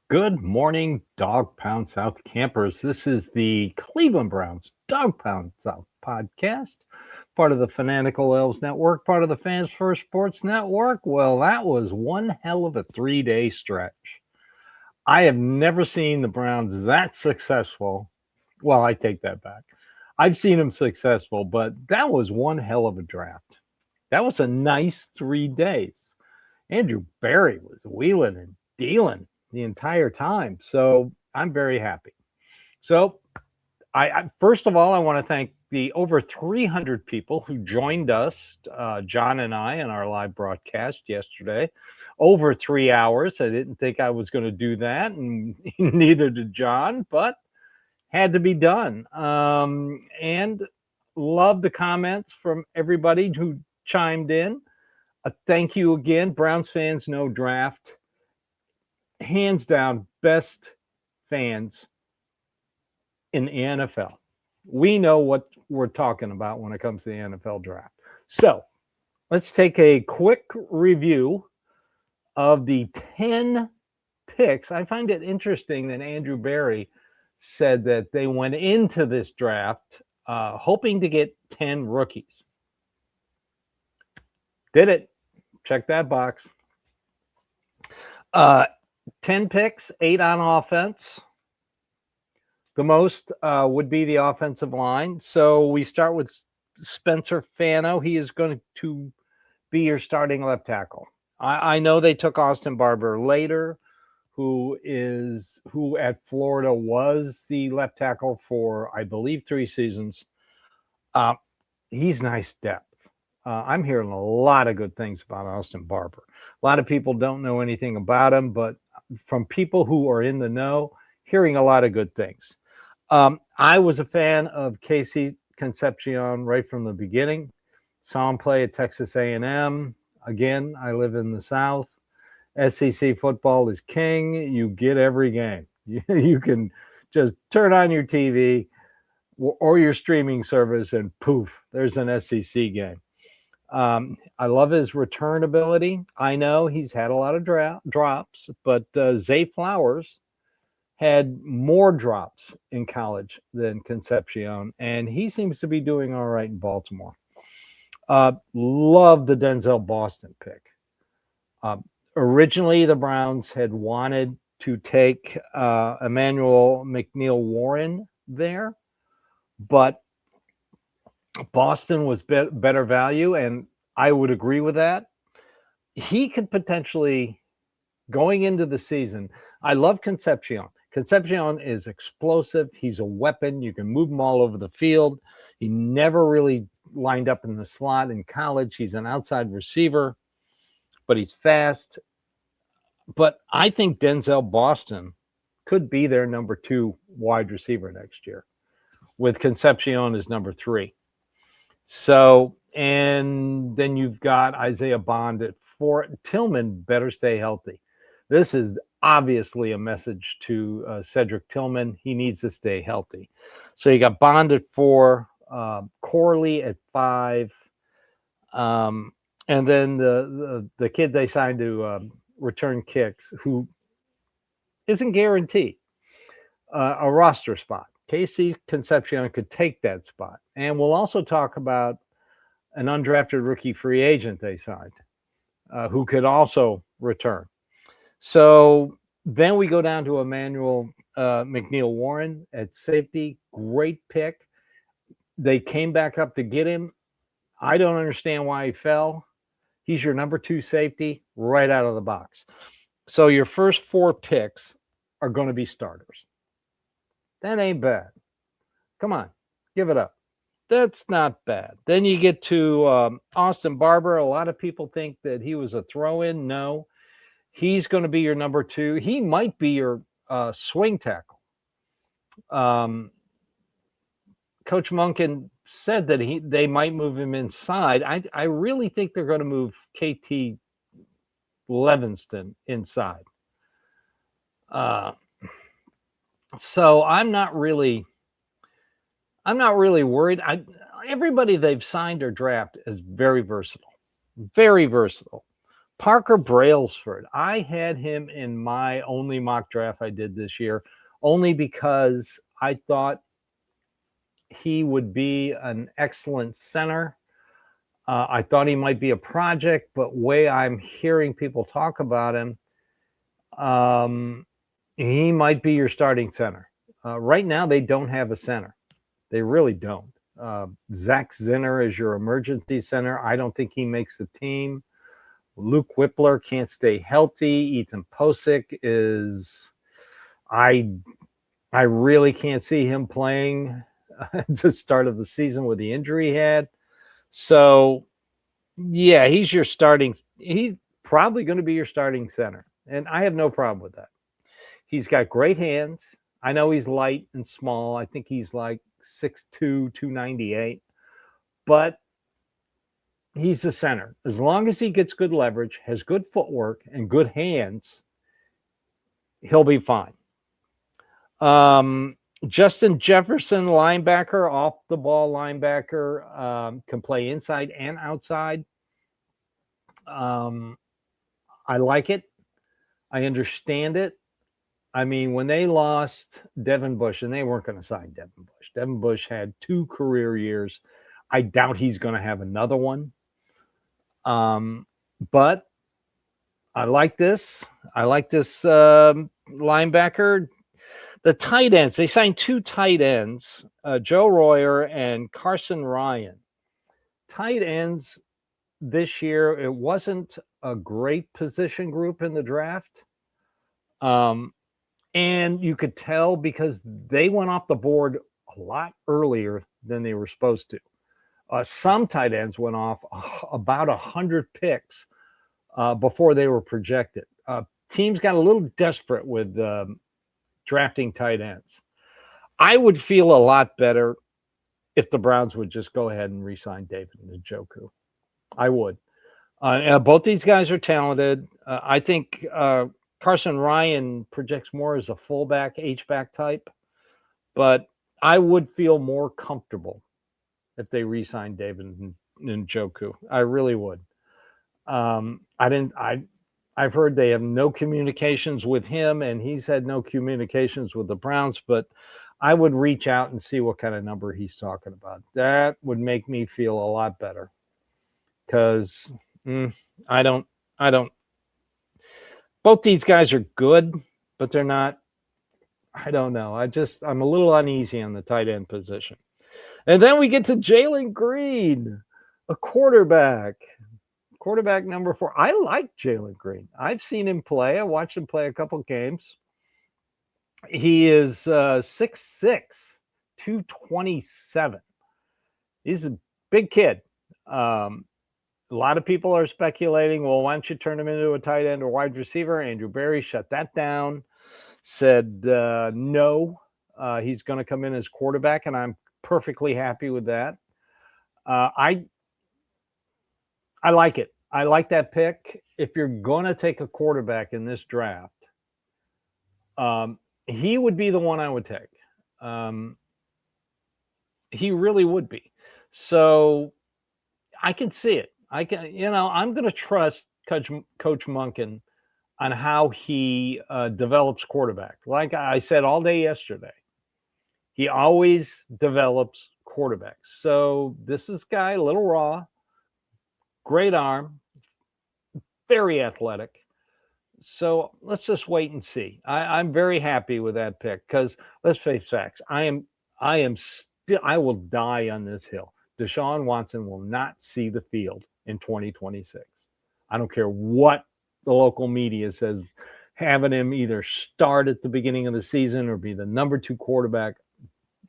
Good morning, Dog Pound South campers. This is the Cleveland Browns Dog Pound South podcast, part of the Fanatical Elves Network, part of the Fans First Sports Network. Well, that was one hell of a 3-day stretch. I have never seen the Browns that successful. Well, I take that back. I've seen them successful, but that was one hell of a draft. That was a nice 3 days. Andrew Berry was wheeling and dealing the entire time. So I'm very happy. So I first of all, I want to thank the over 300 people who joined us, John and I, in our live broadcast yesterday. Over 3 hours. I didn't think I was going to do that, and neither did John, but had to be done. And love the comments from everybody who chimed in. Thank you again. Browns fans know draft. Hands down, best fans in the NFL. We know what we're talking about when it comes to the NFL draft. So let's take a quick review of the 10 picks. I find it interesting that Andrew Berry said that they went into this draft hoping to get 10 rookies. Did it. Check that box. 10 picks, 8 on offense. The most would be the offensive line. So we start with Spencer Fano. He is going to be your starting left tackle. I know they took Austin Barber later, who at Florida was the left tackle for, I believe, 3 seasons. He's nice depth. I'm hearing a lot of good things about Austin Barber. A lot of people don't know anything about him, but from people who are in the know, hearing a lot of good things. I was a fan of Casey Concepcion right from the beginning. Saw him play at Texas A&M. Again, I live in the South. SEC football is king. You get every game. You can just turn on your TV or your streaming service and poof, there's an SEC game. I love his return ability. I know he's had a lot of drops, but Zay Flowers had more drops in college than Concepcion, and he seems to be doing all right in Baltimore. Love the Denzel Boston pick. Originally, the Browns had wanted to take Emmanuel McNeil-Warren there, but Boston was better value, and I would agree with that. He could potentially, going into the season, I love Concepcion. Concepcion is explosive. He's a weapon. You can move him all over the field. He never really lined up in the slot in college. He's an outside receiver, but he's fast. But I think Denzel Boston could be their number 2 wide receiver next year, with Concepcion as number 3. So, and then you've got Isaiah Bond at 4. Tillman better stay healthy. This is obviously a message to Cedric Tillman. He needs to stay healthy. So you got Bond at 4, Corley at 5, and then the kid they signed to return kicks, who isn't guaranteed a roster spot. Casey Concepcion could take that spot. And we'll also talk about an undrafted rookie free agent they signed, who could also return. So then we go down to Emmanuel McNeil-Warren at safety. Great pick. They came back up to get him. I don't understand why he fell. He's your number 2 safety right out of the box. So your first 4 picks are going to be starters. That ain't bad. Come on, give it up. That's not bad. Then you get to Austin Barber. A lot of people think that he was a throw-in. No, he's going to be your number 2. He might be your swing tackle. Coach Monken said that they might move him inside. I really think they're going to move KT Levinston inside. So I'm not really worried. Everybody they've signed or drafted is very versatile. Very versatile. Parker Brailsford. I had him in my only mock draft I did this year, only because I thought he would be an excellent center. I thought he might be a project, but way I'm hearing people talk about him, he might be your starting center. Right now, they don't have a center. They really don't. Zach Zinner is your emergency center. I don't think he makes the team. Luke Whippler can't stay healthy. Ethan Posick is, I really can't see him playing at the start of the season with the injury he had. So, yeah, he's probably going to be your starting center. And I have no problem with that. He's got great hands. I know he's light and small. I think he's like 6'2", 298. But he's the center. As long as he gets good leverage, has good footwork, and good hands, he'll be fine. Justin Jefferson, linebacker, off the ball linebacker, can play inside and outside. I like it. I understand it. I mean, when they lost Devin Bush, and they weren't going to sign Devin Bush. Devin Bush had 2 career years. I doubt he's going to have another one. But I like this. I like this linebacker. The tight ends, they signed 2 tight ends, Joe Royer and Carson Ryan. Tight ends this year, it wasn't a great position group in the draft. And you could tell because they went off the board a lot earlier than they were supposed to. Some tight ends went off about 100 picks before they were projected. Teams got a little desperate with drafting tight ends. I would feel a lot better if the Browns would just go ahead and re-sign David Njoku. I would. Both these guys are talented. I think Carson Ryan projects more as a fullback, H-back type, but I would feel more comfortable if they re-signed David Njoku. I really would. I've heard they have no communications with him, and he's had no communications with the Browns, but I would reach out and see what kind of number he's talking about. That would make me feel a lot better because I don't. Both these guys are good, but they're not. I don't know. I'm a little uneasy on the tight end position. And then we get to Jalen Green, a quarterback number 4. I like Jalen Green. I've seen him play. I watched him play a couple games. He is 6'6", 227. He's a big kid. A lot of people are speculating, well, why don't you turn him into a tight end or wide receiver? Andrew Berry shut that down, said no, he's going to come in as quarterback, and I'm perfectly happy with that. I like it. I like that pick. If you're going to take a quarterback in this draft, he would be the one I would take. He really would be. So I can see it. I'm going to trust Coach Monken on how he develops quarterback. Like I said all day yesterday, he always develops quarterbacks. So this guy, a little raw, great arm, very athletic. So let's just wait and see. I'm very happy with that pick because let's face facts. I will die on this hill. Deshaun Watson will not see the field in 2026. I don't care what the local media says, having him either start at the beginning of the season or be the number 2 quarterback.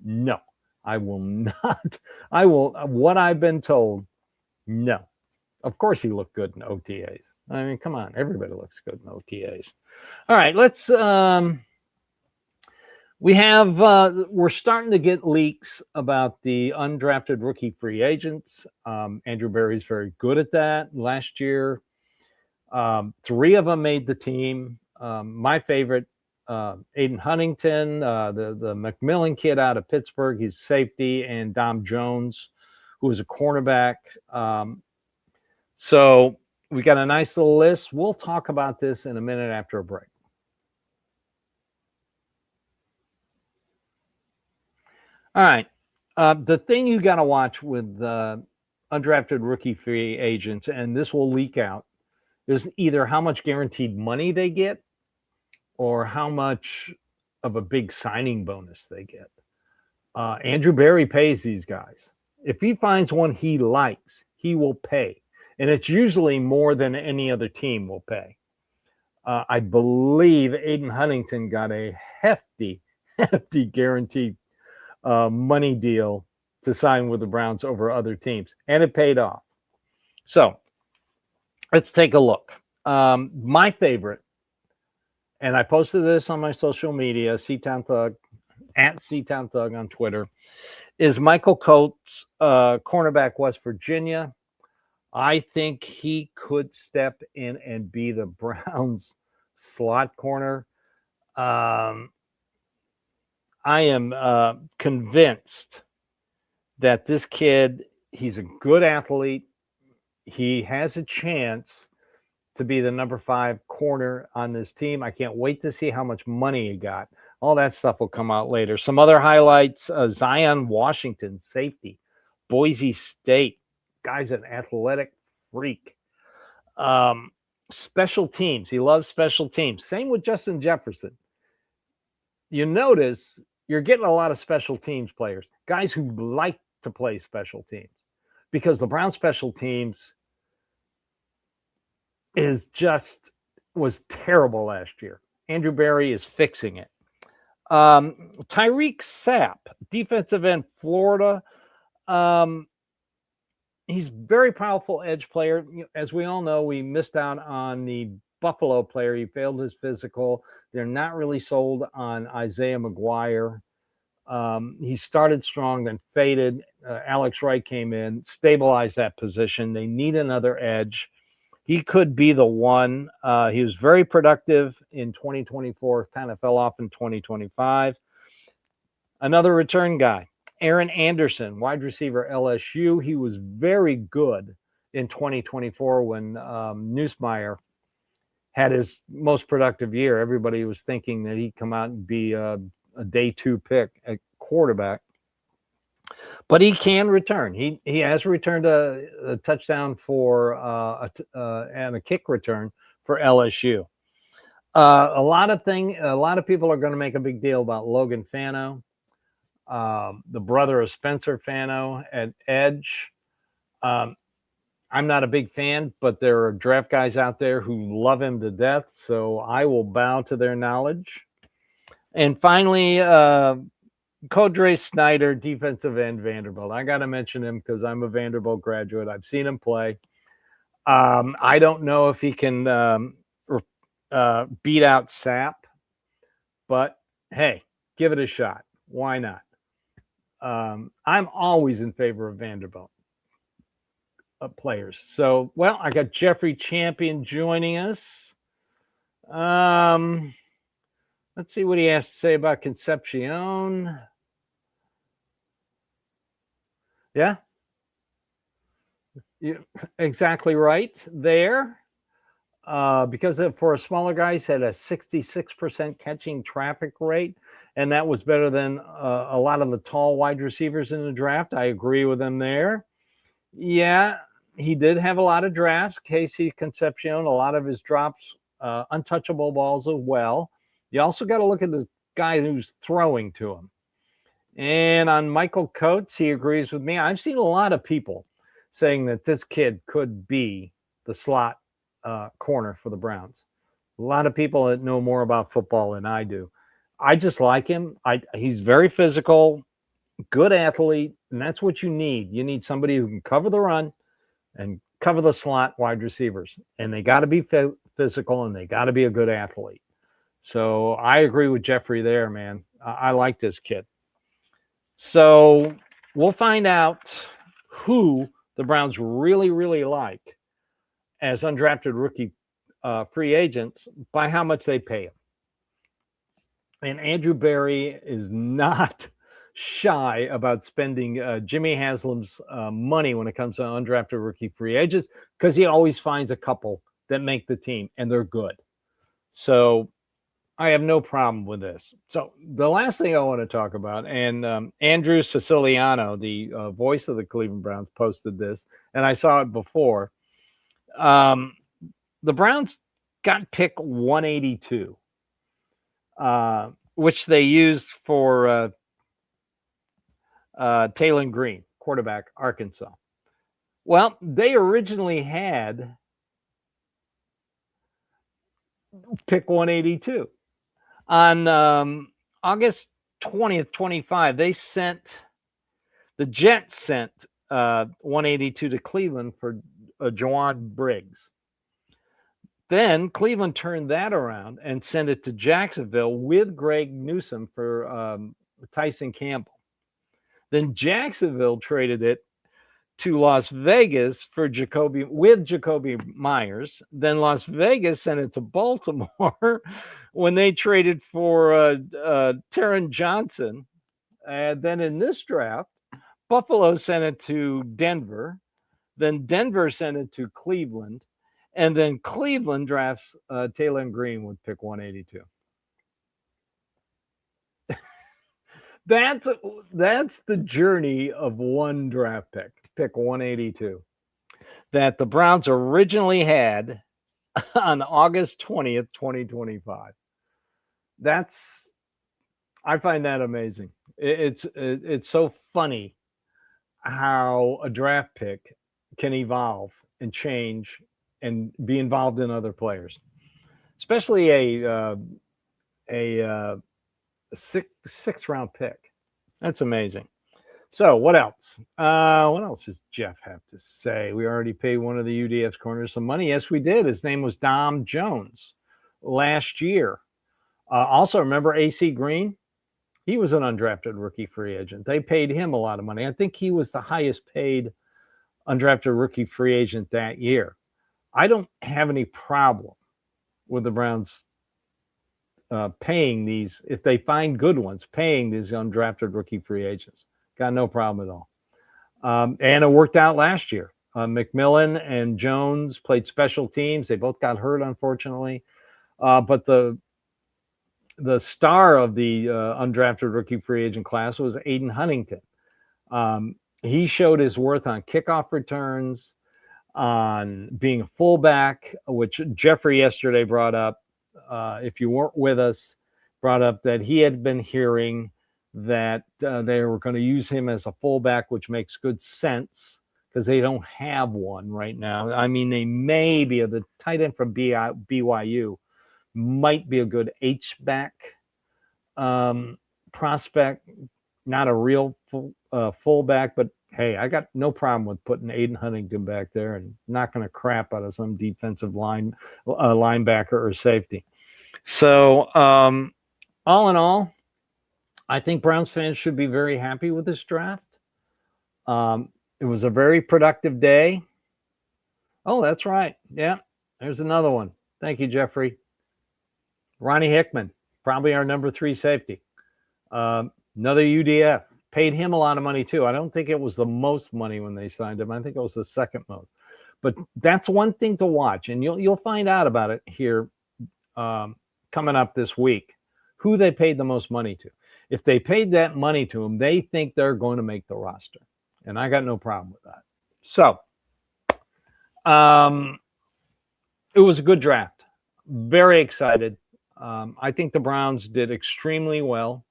No, I will not. What I've been told, no. Of course he looked good in OTAs. I mean, come on. Everybody looks good in OTAs. All right, let's we're starting to get leaks about the undrafted rookie free agents. Andrew Berry's very good at that. Last year, 3 of them made the team. My favorite, Aiden Huntington, the McMillan kid out of Pittsburgh, he's safety, and Dom Jones, who was a cornerback. So We got a nice little list. We'll talk about this in a minute after a break. All right. The thing you got to watch with undrafted rookie free agents, and this will leak out, is either how much guaranteed money they get or how much of a big signing bonus they get. Andrew Berry pays these guys. If he finds one he likes, he will pay. And it's usually more than any other team will pay. I believe Aiden Huntington got a hefty guaranteed money deal to sign with the Browns over other teams, and it paid off. So let's take a look. My favorite, and I posted this on my social media, Seatown Thug, at Seatown Thug on Twitter, is Michael Coates, cornerback, West Virginia. I think he could step in and be the Browns' slot corner. I am convinced that this kid, he's a good athlete. He has a chance to be the number 5 corner on this team. I can't wait to see how much money he got. All that stuff will come out later. Some other highlights, Zion Washington, safety, Boise State. Guy's an athletic freak. Special teams. He loves special teams. Same with Justin Jefferson. You notice you're getting a lot of special teams players, guys who like to play special teams, because the Browns special teams was terrible last year. Andrew Berry is fixing it. Tyreek Sapp, defensive end, Florida. He's very powerful edge player. As we all know, we missed out on the Buffalo player. He failed his physical. They're not really sold on Isaiah McGuire. He started strong, then faded. Alex Wright came in, stabilized that position. They need another edge. He could be the one. He was very productive in 2024, kind of fell off in 2025. Another return guy, Aaron Anderson, wide receiver, LSU. He was very good in 2024 when Nussmeier had his most productive year. Everybody was thinking that he'd come out and be a day 2 pick at quarterback. But he can return. He has returned a touchdown for and a kick return for LSU. A lot of people are going to make a big deal about Logan Fano, the brother of Spencer Fano at edge. I'm not a big fan, but there are draft guys out there who love him to death, so I will bow to their knowledge. And finally, Codre Snyder, defensive end, Vanderbilt. I got to mention him because I'm a Vanderbilt graduate. I've seen him play. I don't know if he can beat out Sapp, but hey, give it a shot. Why not? I'm always in favor of Vanderbilt players. So, well, I got Jeffrey Champion joining us. Let's see what he has to say about Concepcion. Yeah, you're exactly right there. Because for a smaller guy, he's had a 66% catching traffic rate, and that was better than a lot of the tall wide receivers in the draft. I agree with him there. Yeah, he did have a lot of drafts. Casey Concepcion, a lot of his drops, untouchable balls as well. You also got to look at the guy who's throwing to him. And on Michael Coates, he agrees with me. I've seen a lot of people saying that this kid could be the slot corner for the Browns. A lot of people that know more about football than I do. I just like him. He's very physical, good athlete, and that's what you need. You need somebody who can cover the run and cover the slot wide receivers. And they got to be physical, and they got to be a good athlete. So I agree with Jeffrey there, man. I like this kid. So we'll find out who the Browns really, really like as undrafted rookie free agents by how much they pay him. And Andrew Berry is not shy about spending Jimmy Haslam's money when it comes to undrafted rookie free agents, because he always finds a couple that make the team and they're good. So I have no problem with this. So the last thing I want to talk about, and Andrew Siciliano, the voice of the Cleveland Browns, posted this, and I saw it before. The Browns got pick 182, which they used for Taylor Green, quarterback, Arkansas. Well, they originally had pick 182. On August 20th, 25, the Jets sent 182 to Cleveland for Jawad Briggs. Then Cleveland turned that around and sent it to Jacksonville with Greg Newsome for Tyson Campbell. Then Jacksonville traded it to Las Vegas for Jacoby Myers. Then Las Vegas sent it to Baltimore when they traded for Taron Johnson. And then in this draft, Buffalo sent it to Denver. Then Denver sent it to Cleveland. And then Cleveland drafts Taylor Green with pick 182. That's the journey of one draft pick 182, that the Browns originally had on August 20th, 2025. I find that amazing. It's so funny how a draft pick can evolve and change and be involved in other players, especially a sixth round pick. That's amazing. So what else? What else does Jeff have to say? We already paid one of the UDF's corners some money. Yes, we did. His name was Dom Jones last year. Also, remember AC Green? He was an undrafted rookie free agent. They paid him a lot of money. I think he was the highest paid undrafted rookie free agent that year. I don't have any problem with the Browns paying these, if they find good ones, paying these undrafted rookie free agents. Got no problem at all. And it worked out last year. McMillan and Jones played special teams. They both got hurt, unfortunately. But the star of the undrafted rookie free agent class was Aiden Huntington. He showed his worth on kickoff returns, on being a fullback, which Jeffrey yesterday brought up. If you weren't with us, brought up that he had been hearing that they were going to use him as a fullback, which makes good sense because they don't have one right now. I mean, they may be, the tight end from BYU might be a good H-back prospect, not a real fullback, but hey, I got no problem with putting Aiden Huntington back there and knocking a crap out of some defensive linebacker or safety. So all in all, I think Browns fans should be very happy with this draft. It was a very productive day. Oh, that's right. Yeah, there's another one. Thank you, Jeffrey. Ronnie Hickman, probably our number 3 safety. Another UDF. Paid him a lot of money too. I don't think it was the most money when they signed him. I think it was the second most. But that's one thing to watch, and you'll find out about it here coming up this week, who they paid the most money to. If they paid that money to them, they think they're going to make the roster, and I got no problem with that. So it was a good draft. Very excited. I think the Browns did extremely well.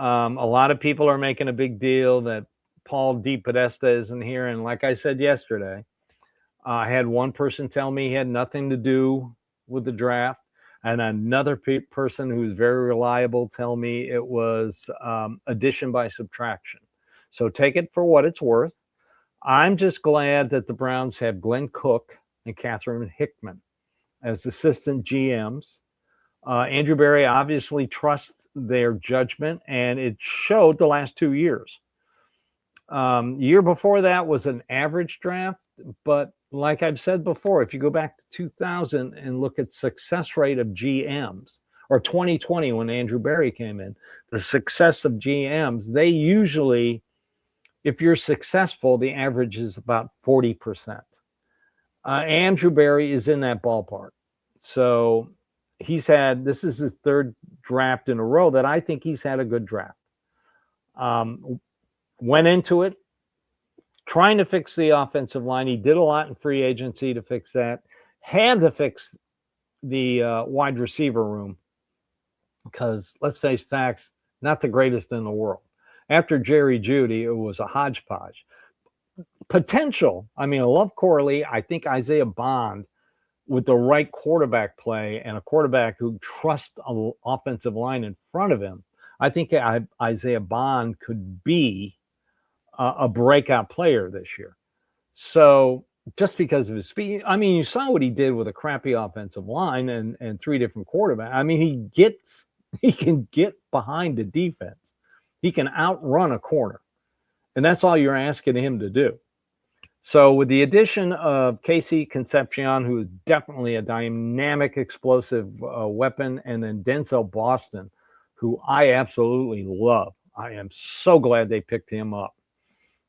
A lot of people are making a big deal that Paul DePodesta isn't here. And like I said yesterday, I had one person tell me he had nothing to do with the draft, and another person who's very reliable tell me it was addition by subtraction. So take it for what it's worth. I'm just glad that the Browns have Glenn Cook and Catherine Hickman as assistant GMs. Andrew Berry obviously trusts their judgment, and it showed the last 2 years. Year before that was an average draft, but like I've said before, if you go back to 2000 and look at success rate of GMs or 2020 when Andrew Berry came in. The success of GMs, they usually, if you're successful, the average is about 40%. Andrew Berry is in that ballpark. So this is his third draft in a row that I think he's had a good draft. Went into it trying to fix the offensive line. He did a lot in free agency to fix that. Had to fix the wide receiver room because, let's face facts, not the greatest in the world. After Jerry Jeudy, it was a hodgepodge. Potential. I mean, I love Corley. I think Isaiah Bond, with the right quarterback play and a quarterback who trusts an offensive line in front of him, I think Isaiah Bond could be a breakout player this year. So just because of his speed, I mean, you saw what he did with a crappy offensive line and three different quarterbacks. I mean, he can get behind the defense. He can outrun a corner. And that's all you're asking him to do. So with the addition of Casey Concepcion, who is definitely a dynamic, explosive weapon, and then Denzel Boston, who I absolutely love. I am so glad they picked him up.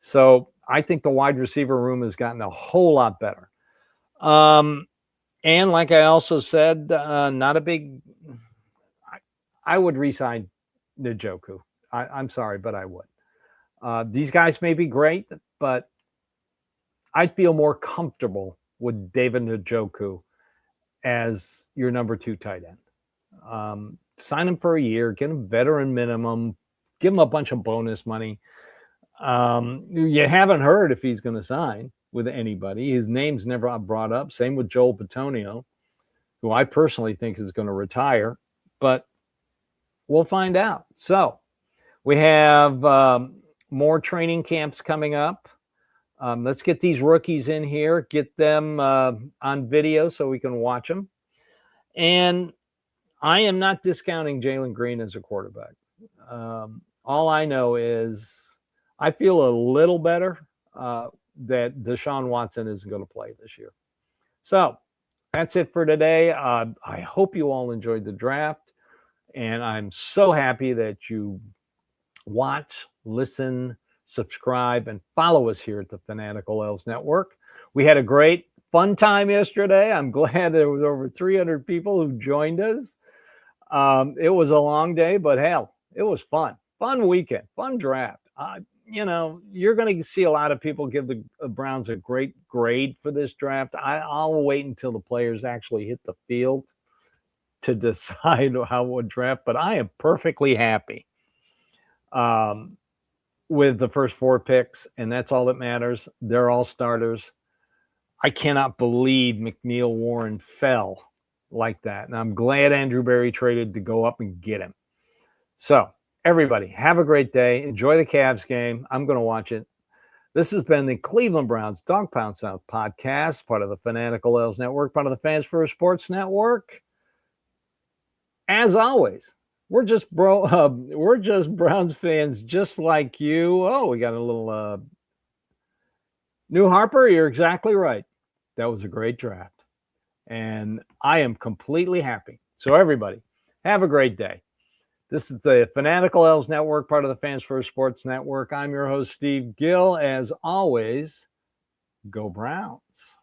So I think the wide receiver room has gotten a whole lot better. And like I also said, not a big – I would re-sign Njoku. I'm sorry, but I would. These guys may be great, but I'd feel more comfortable with David Njoku as your number 2 tight end. Sign him for a year, get him veteran minimum, give him a bunch of bonus money. You haven't heard if he's going to sign with anybody. His name's never brought up. Same with Joel Bitonio, who I personally think is going to retire, but we'll find out. So we have more training camps coming up. Let's get these rookies in here, get them on video so we can watch them. And I am not discounting Jalen Green as a quarterback. All I know is I feel a little better that Deshaun Watson isn't going to play this year. So that's it for today. I hope you all enjoyed the draft. And I'm so happy that you watch, listen, subscribe, and follow us here at the Fanatical Elves Network. We had a great, fun time yesterday. I'm glad there was over 300 people who joined us. It was a long day, but hell, it was fun. Fun weekend, fun draft. You're going to see a lot of people give the Browns a great grade for this draft. I'll wait until the players actually hit the field to decide how we'll draft, but I am perfectly happy with the first 4 picks, and that's all that matters. They're all starters. I cannot believe McNeil Warren fell like that, and I'm glad Andrew Berry traded to go up and get him. So, everybody, have a great day. Enjoy the Cavs game. I'm going to watch it. This has been the Cleveland Browns Dog Pound South podcast, part of the Fanatical Elves Network, part of the Fans First Sports Network. As always, we're just Browns fans just like you. Oh, we got a little New Harper. You're exactly right. That was a great draft. And I am completely happy. So everybody, have a great day. This is the Fanatical Elves Network, part of the Fans First Sports Network. I'm your host, Steve Gill. As always, go Browns.